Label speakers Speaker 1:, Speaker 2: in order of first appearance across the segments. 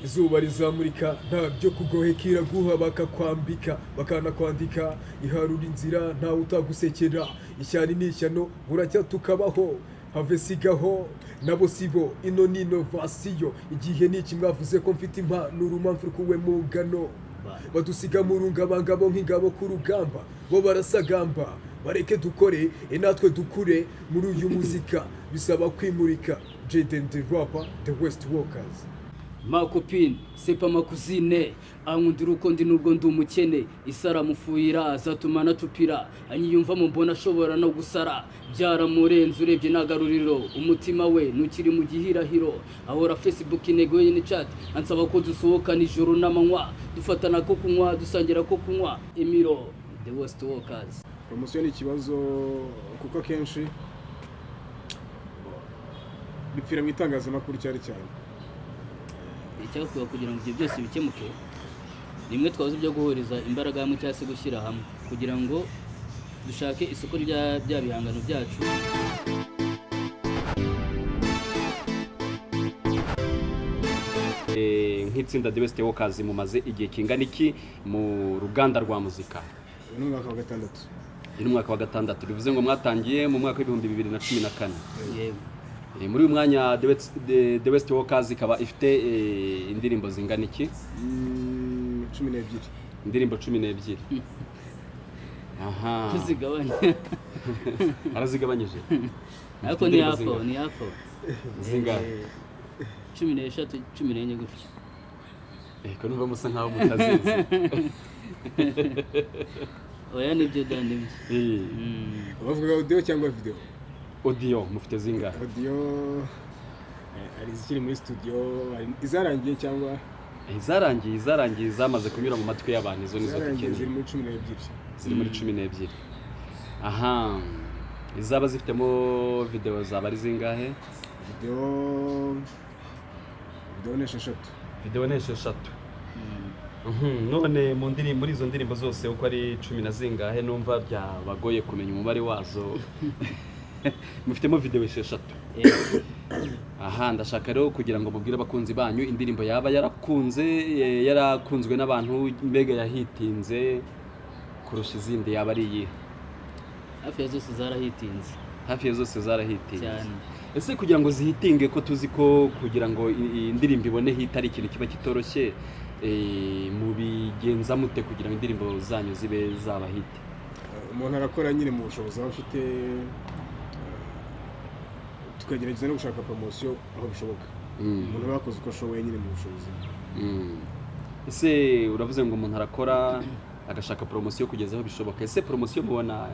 Speaker 1: izuba rizamurika nta byo kugohekera guha bakakwambika bakanakwandika iharura inzira ntawe utagusekera ishyari n'ishyano buracya tukabaho have sigaho nabo sibo ino ni innovasiyo igihe niki mwavuze ko mfite impano urumamfu kuwe mugano badusiga mu rungabangabo nk'ingabo ku rugamba bo barasagamba bareke dukore natwe dukure muri uyu muzika bisaba kwimurika Jaden the rapper the West Walkers.
Speaker 2: Ma copine, c'est pas ma cousine. Ankundira uko ndi nubwo ndi umukene. Isara mufuyira azatuma nacupira. Anyiyumva mu mbona ashobora no gusara. Byaramurenze urebye nagaruriro. Umutima we nukiri mu gihirahiro. Ahora Facebook intego ye ni chat. Ansaba ko dusohokana ijuru n'amanywa. Dufatana ko kunywa, dusangira ko kunywa. Emiro, the West Walkers.
Speaker 3: Promotion ni ikibazo kuko kenshi bipfira mu itangazamakuru cyari cyane.
Speaker 2: Icyakuba kugira ngo ibyo byose bikemuke nimwe twazo byo guhuriza imbaraga hamwe cyangwa se gushyira hamwe kugira ngo dushake isoko rya bihangano byacu.
Speaker 4: Nk'itsinda The West Walkers mumaze igihe kingana iki mu ruganda rwa muzika?
Speaker 3: Ni umwaka wa gatandatu.
Speaker 4: Ni umwaka wa gatandatu. Bivuze ngo mwatangiye mu mwaka wa 2014.
Speaker 2: Yego.
Speaker 4: Muri uyu mwanya The West Walkers ikaba ifite indirimbo zingana iki?
Speaker 3: 12.
Speaker 4: Indirimbo 12. Aha.
Speaker 2: Tuzigabanya.
Speaker 4: Arazigabanyije.
Speaker 2: Ariko ni hapo.
Speaker 4: Zingahe?
Speaker 2: 13 14 gutyo.
Speaker 4: Ko numva musa nkaho mutazizi.
Speaker 2: Oya nibyo dandemye.
Speaker 3: Bavuga audio cyangwa video?
Speaker 4: Audio mufite zingahe?
Speaker 3: Audio ari zikiri muri studio izarangiye cyangwa
Speaker 4: izarangiye zamaze kunyura mu matwi y'abantu izo nizo dukeneye.
Speaker 3: Ziri muri 12.
Speaker 4: Ziri muri 12. Aha. Izaba zifitemo video zaba ari zingahe?
Speaker 3: Video ni esheshatu.
Speaker 4: None muri izo ndirimbo zose uko ari 10 na zingahe numva byabagoye kumenya umubare wazo. Mufitemo video esheshatu. Aha ndashaka rero kugira ngo mubwire abakunzi banyu indirimbo yaba yarakunzwe n'abantu mbega yahitinze kurusha izindi yaba ari iyi.
Speaker 2: Hafi ya zose zarahitinze. Cyane.
Speaker 4: Ese kugira ngo zihitinge ko tuzi ko kugira ngo indirimbo ibone hit ari ikintu kiba kitoroshye mu bigenza mute kugira ngo indirimbo zanyu zibe zaba hit?
Speaker 3: Umuntu arakora nyine mu bushobozi aho afite tukagerageza no gushaka promotion aho bishoboka. Umuntu bakoze uko ashoboye nyine mu bushobozi.
Speaker 4: Ese uravuze ngo umuntu arakora agashaka promotion kugeza aho bishoboka. Ese promotion mubona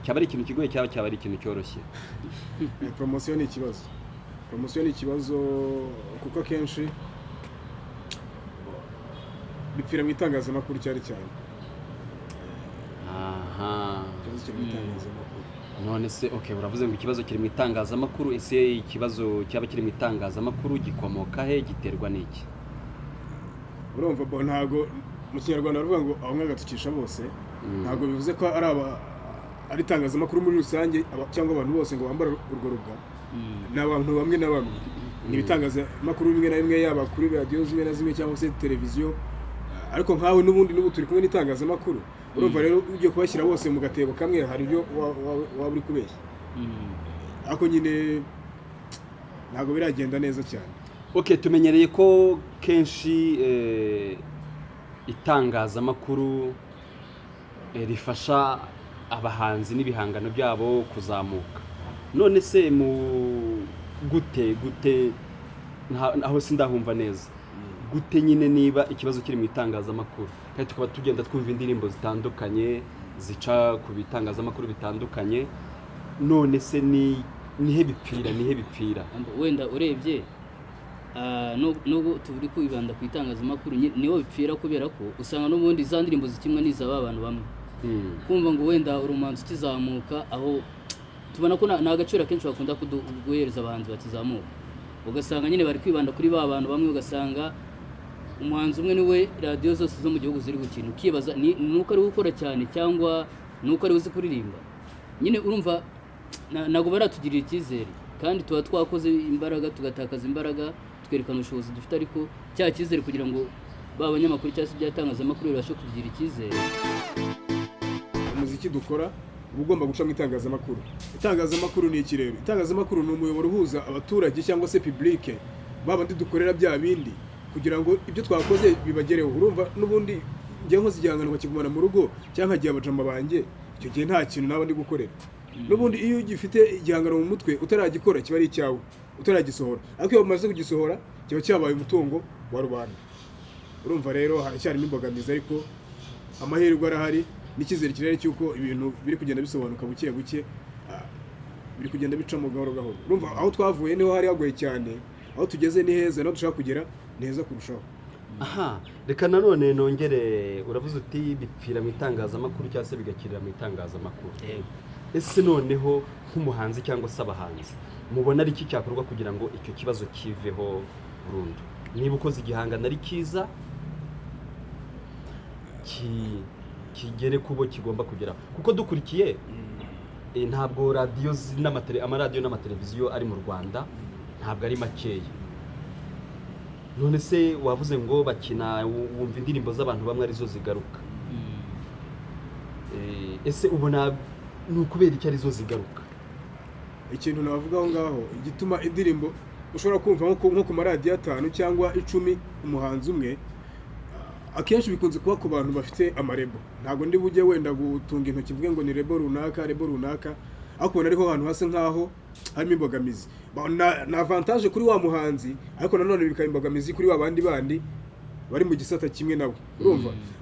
Speaker 4: cyaba ari ikintu kigoye cyaba ari ikintu cyoroshye?
Speaker 3: Promotion ni ikibazo kuko kenshi bipfira mu itangazamakuru cyari cyane.
Speaker 4: Aha.
Speaker 3: Ikibazo kiri mu itangazamakuru.
Speaker 4: None se uravuze ngo ikibazo kiri mu itangazamakuru. Ese ikibazo cyaba kiri mu itangazamakuru gikomoka he, giterwa n'iki?
Speaker 3: Urumva ntago mu Kinyarwanda bavuga ngo aho mwagatukisha bose. Ntago bivuze ko ari itangazamakuru muri rusange cyangwa abantu bose ngo bambara urwo rubwa. N'abantu bamwe na bamwe. Ni itangazamakuru bimwe na bimwe yaba kuri radio zimwe na zimwe cyangwa se televiziyo. Ariko nkawe n'ubundi turi kumwe n'itangazamakuru. Urumva rero ugiye kubashyira bose mu gatebo kamwe hari ibyo waba uri kubeshya. Ako nyine ntago biragenda neza cyane.
Speaker 4: Tumenyereye ko kenshi itangazamakuru rifasha abahanzi n'ibihangano byabo kuzamuka. None se mu gute aho sindahumva neza. Gute nyine niba ikibazo kiri mu itangazamakuru kandi tukaba tugenda twumva indirimbo zitandukanye zica ku bitangazamakuru bitandukanye, none se nihe bipfira?
Speaker 2: Wenda urebye nubwo turi kwibanda ku itangazamakuru niho bipfira kubera ko usanga n'ubundi za ndirimbo zikimwe n'izaba abantu bamwe. Kumva ngo wenda urumanzi kizamuka aho tubona ko nta gaciro kenshi bakunda kuduhereza abahanzi bakizamuka. Ugasanga nyine bari kwibanda kuri ba bantu bamwe, ugasanga umuhanzi umwe niwe radio zose zo mu gihugu ziri gukina, ukibaza nuko ari gukora cyane cyangwa nuko ari uzi kuririmba. Nyine urumva nago baratugirira icyizere kandi tuba twakoze imbaraga tugatakaza imbaraga twerekana ubushobozi dufite ariko cya cyizere kugira ngo ba banyamakuru cyangwa se byatangazamakuru bibashe kugira icyizere.
Speaker 3: Umuziki dukora uba ugomba guca mu itangazamakuru. Itangazamakuru ni iki rero? Itangazamakuru ni umuyoboro uhuza abaturage cyangwa se public babandi dukorera bya bindi kugira ngo ibyo twakoze bibagereho. Urumva n'ubundi njye nkoze igihangano bakigumana mu rugo cyangwa nkagiye abajama banjye, icyo gihe nta kintu naba ndi gukorera. N'ubundi iyo ugifite igihangano mu mutwe utaragikora kiba ari icyawe, utaragisohora. Ariko iyo bamaze kugisohora kiba cyabaye umutungo wa rubanda. Urumva rero haracyarimo imbogamizi ariko amahirwe arahari n'icyizere kirere cy'uko ibintu biri kugenda bisobanuka buke buke, biri kugenda bicamo gahoro gahoro. Urumva aho twavuye niho hari hagoye cyane, aho tugeze ni heza, naho dushaka kugera ni heza kurushaho.
Speaker 4: Aha, reka nanone nongere, uravuze uti bipfira mu itangazamakuru cyangwa se bigakirira mu itangazamakuru. Ese noneho nk'umuhanzi cyangwa se abahanzi mubona ari iki cyakorwa kugira ngo icyo kibazo kiveho burundu? Niba ukoze igihangano ari kiza kigere kubo kigomba kugeraho, kuko dukurikiye ntabwo amaradiyo n'amateleviziyo ari mu Rwanda ntabwo ari makeya. None se wavuze ngo bakina, wumva indirimbo z'abantu bamwe arizo zigaruka. Ese ubona ni ukubera iki arizo zigaruka?
Speaker 3: Ikintu navuga aho ngaho igituma indirimbo ushobora kumva nko ku maradiyo 5 cyangwa 10 umuhanzi umwe, akenshi bikunze kuba ku bantu bafite amarebo. Ntabwo ndi bujye wenda gutunga intoki vuge ngo ni rebo runaka, ariko ariho hantu hase nkaho harimo imbogamizi. Na avantage kuri wa muhanzi, ariko nanone bikaba imbogamizi kuri wa bandi bari mu gisata kimwe nawe.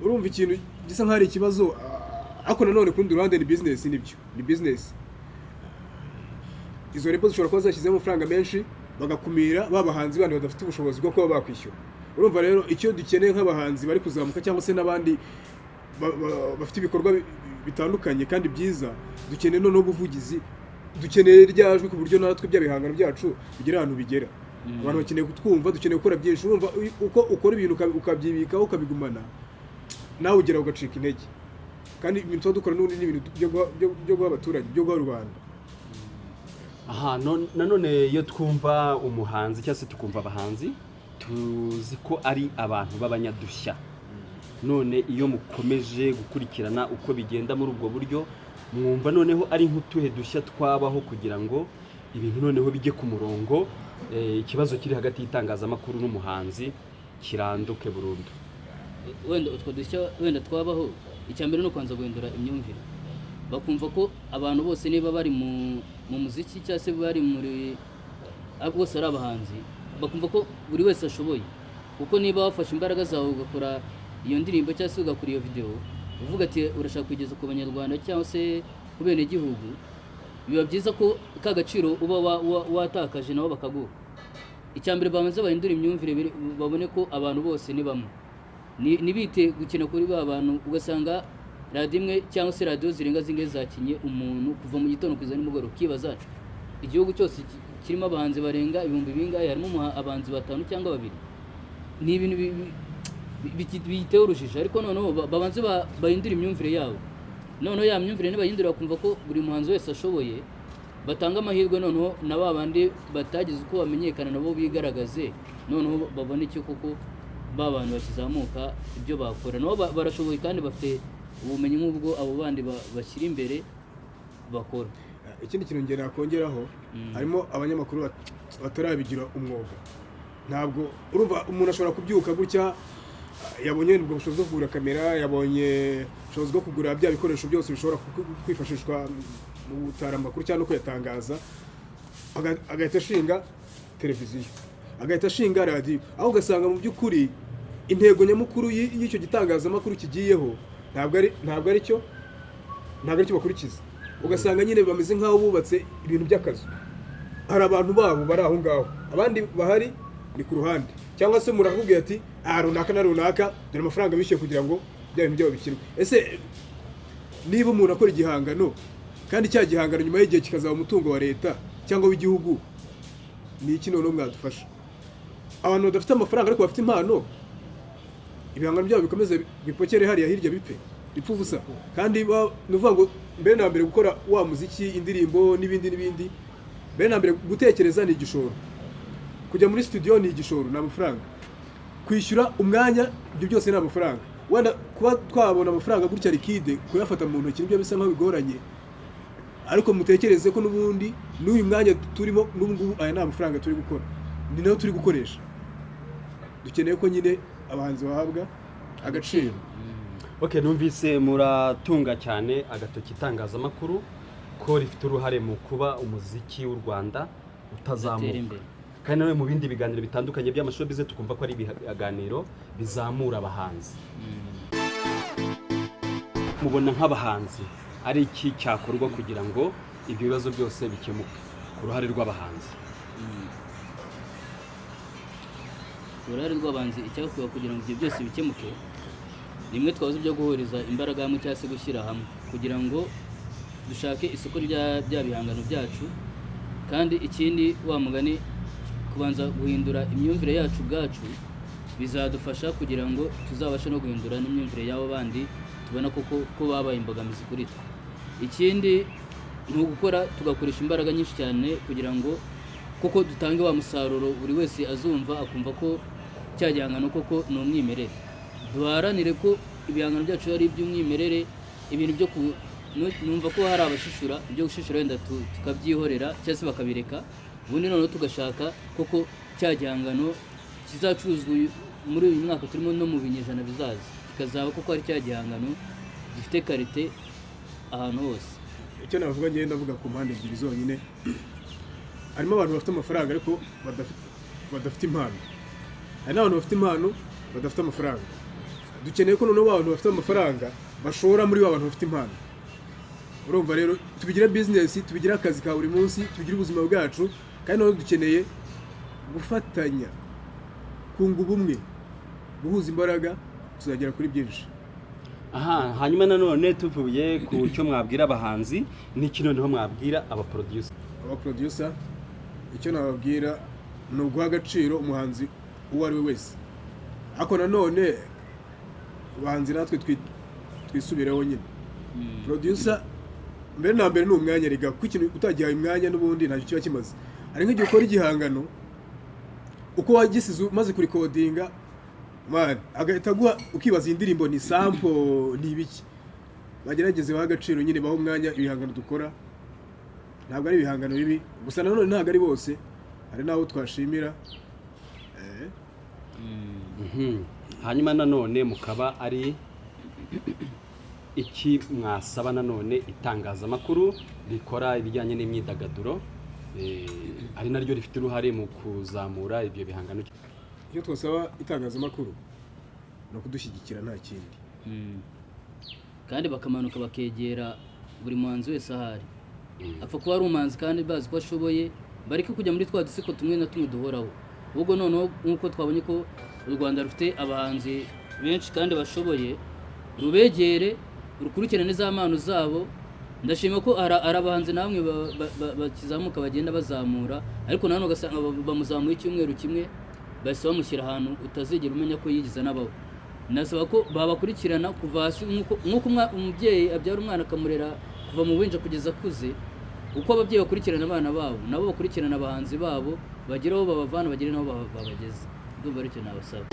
Speaker 3: Urumva ikintu gisa nk'ari ikibazo, ariko nanone kundi ruhande ni business. Nibyo ni business. Izo rebo zishobora kuba zashyizemo amafaranga menshi bagakumira babahanzi bandi badafite ubushobozi bwo kuba bakwishyura. Urumva rero icyo dukeneye nk'abahanzi bari kuzamuka cyangwa se n'abandi bafite ibikorwa bitandukanye kandi byiza, dukeneye no buvugizi, dukeneye ryajwe ku buryo natwe by'abihangano byacu bigira ahantu bigera. Abantu bakeneye kutwumva, dukeneye gukora byinshi. Urumva uko ukora ibintu ukabyibika ukabigumana, nawe ugera ugacika intege. Kandi ibintu dukora n'ubundi ni ibintu byo guha abaturage, byo guha rubanda.
Speaker 4: Aha, nanone iyo twumva umuhanzi cyangwa se tukumva abahanzi, tuzi ko ari abantu b'abanyadushya. None iyo mukomeje gukurikirana uko bigenda muri ubwo buryo, mwumva noneho ari nk'utuhe dushya twabaho kugira ngo ibintu noneho bijye ku murongo, ikibazo kiri hagati y'itangazamakuru n'umuhanzi kiranduke burundu.
Speaker 2: Wenda utwo dushya wenda twabaho, icyambere no kwanza guhindura imyumvire, bakumva ko abantu bose niba bari mu muziki cyangwa se bari muri bose ari abahanzi, bakumva ko buri wese ashoboye. Kuko niba wafashe imbaraga zawe ugakora iyo ndirimbo cyangwa se ugakora iyo video, uvuga ati urashaka kugeza ku banyarwanda cyangwa se ku bene gihugu, biba byiza ko ka gaciro uba watakaje nabo bakaguha. Icyambere babanza bahindura imyumvire, babone ko abantu bose ni bamwe. Nibite gukina kuri ba bantu, ugasanga radiyo imwe cyangwa se radiyo zirenga zingahe zakinye umuntu kuva mu gitondo kugeza nimugoroba, ukibaza igihugu cyose kirimo abahanzi barenga 1000 bingahe, harimo abahanzi 5 cyangwa 2. Ni ibintu bitewe urujijo. Ariko noneho babanze bahindura imyumvire yabo, noneho ya myumvire nibayindura bakumva ko buri muhanzi wese ashoboye, batanga amahirwe noneho na babandi batagize uko bamenyekana nabo bigaragaze, noneho babone icyo koko babantu bakizamuka ibyo bakora nabo barashoboye kandi bafite ubumenyi nk'ubwo abo bandi bashyira imbere bakora.
Speaker 3: Ikindi kintu ngera nakongeraho, harimo abanyamakuru batarabigira umwuga. Ntabwo urumva umuntu ashobora kubyuka gutya, yabonye ubwo bushobozi bwo kugura kamera, yabonye ubushobozi bwo kugura bya bikoresho byose bishobora kwifashishwa mu gutara amakuru cyangwa no kuyatangaza, agahita ashinga televiziyo, agahita ashinga radiyo, aho ugasanga mu by'ukuri intego nyamukuru y'icyo gitangazamakuru kigiyeho ntabwo ari cyo bakurikiza. Ugasanga nyine bameze nk'aho bubatse ibintu by'akazi, hari abantu babo bari aho ngaho, abandi bahari ni ku ruhande, cyangwa se murakubwira ati runaka na runaka dore amafaranga bishyuye kugira ngo bya bintu byabo bikinwe. Ese niba umuntu akora igihangano kandi cya gihangano nyuma y'igihe kikazaba umutungo wa leta cyangwa w'igihugu, ni iki noneho mwadufasha? Abantu badafite amafaranga ariko bafite impano, ibihangano byabo bikomeze bipokere hariya hirya bipfa ubusa. Kandi nuvuga ngo mbere na mbere gukora wa muziki, indirimbo n'ibindi, mbere na mbere gutekereza ni igishoro. kujya muri studio ni igishoro, ni amafaranga. Kwishyura umwanya ibyo byose ni amafaranga. Wenda kuba twabona amafaranga gutya likide kuyafata mu ntoki nibyo bisa nkaho bigoranye, ariko mutekereze ko n'ubundi n'uyu mwanya turimo n'ubungubu aya ni amafaranga turi gukora, ni nayo turi gukoresha. Dukeneye ko nyine abahanzi bahabwa agaciro.
Speaker 4: Okay, numvise muratunga cyane agatoki itangazamakuru ko rifite uruhare mu kuba umuziki w'u Rwanda utazamuka, kandi nawe mu bindi biganiro bitandukanye by'amashuri bize tukumva ko ari ibiganiro bizamura abahanzi. Mubona nk'abahanzi ari iki cyakorwa kugira ngo ibyo bibazo byose bikemuke ku ruhare rw'abahanzi?
Speaker 2: uruhare rw'abanzi icyakorwa kugira ngo ibyo byose bikemuke, rimwe twabuze byo guhuriza imbaraga hamwe cyangwa se gushyira hamwe kugira ngo dushake isoko rya bihangano byacu, kandi ikindi wa mugani kubanza guhindura imyumvire yacu ubwacu bizadufasha kugira ngo tuzabashe no guhindura n'imyumvire y'abo bandi tubona ko babaye imbogamizi kuri twe. Ikindi ni ugukora tugakoresha imbaraga nyinshi cyane kugira ngo koko dutange wa musaruro buri wese azumva akumva ko cya gihangano koko ni umwimerere. Duharanire ko ibihangano byacu ari iby'umwimerere, ibintu byo numva ko hari abashishura ibyo gushishura wenda tukabyihorera cyangwa se bakabireka, ubundi noneho tugashaka koko cya gihangano kizacuruzwa muri uyu mwaka turimo no mu binyejana bizaza, kikazaba koko ari cya gihangano gifite karite ahantu hose.
Speaker 3: Icyo navuga ngenda ndavuga ku mpande ebyiri zonyine, harimo abantu bafite amafaranga ariko badafite impano, hari n'abantu bafite impano badafite amafaranga. Dukeneye ko noneho abantu bafite amafaranga bashora muri ba bantu bafite impano. Urumva rero tubigira business, tubigira akazi ka buri munsi, tubigira ubuzima bwacu, kandi noneho dukeneye gufatanya, kunga ubumwe, guhuza imbaraga, tuzagera kuri byinshi.
Speaker 4: Aha, hanyuma nanone tuvuye ku cyo mwabwira abahanzi, n'iki noneho mwabwira abaproducer?
Speaker 3: Abaproducer icyo nababwira ni uguha agaciro umuhanzi uwo ari we wese, ariko nanone abahanzi natwe twisubireho nyine. Producer mbere na mbere ni umwanya riga, kuko ikintu utagihaye umwanya n'ubundi ntacyo kiba kimaze. Hari nk'igihe ukora igihangano uko wagisize umaze kurikodinga man agahita guha ukibaza indirimbo ni sample ni ibiki. Bagerageze baha agaciro nyine, baho umwanya ibihangano dukora. Ntabwo ari ibihangano bibi gusa, nanone ntabwo ari bose, hari n'abo twashimira.
Speaker 4: Hanyuma nanone mukaba ari iki mwasaba nanone itangazamakuru rikora ibijyanye n'imyidagaduro, ari naryo rifite uruhare mu kuzamura ibyo bihangano?
Speaker 3: Icyo twasaba itangazamakuru no kudushyigikira nta kindi,
Speaker 2: kandi bakamanuka bakegera buri muhanzi wese ahari. Apfa kuba ari umuhanzi kandi bazi ko ashoboye, bareke kujya muri twa dusiko tumwe na tumwe duhoraho. Ubwo noneho nk'uko twabonye ko u Rwanda rufite abahanzi benshi kandi bashoboye, rubegere rukurikirane za mpano zabo. Ndashima ko ari abahanzi namwe bakizamuka bagenda bazamura, ariko nanone ugasanga bamuzamuye icyumweru kimwe bahise bamushyira ahantu utazigera umenya ko yigize n'abaho. Nasaba ko babakurikirana kuva hasi, nk'uko umubyeyi abyara umwana akamurera kuva mu buhinja kugeza akuze, uko ababyeyi bakurikirana abana babo nabo bakurikirana abahanzi babo, bageraho babavana bagere naho babageze. Ndumva aricyo nabasaba.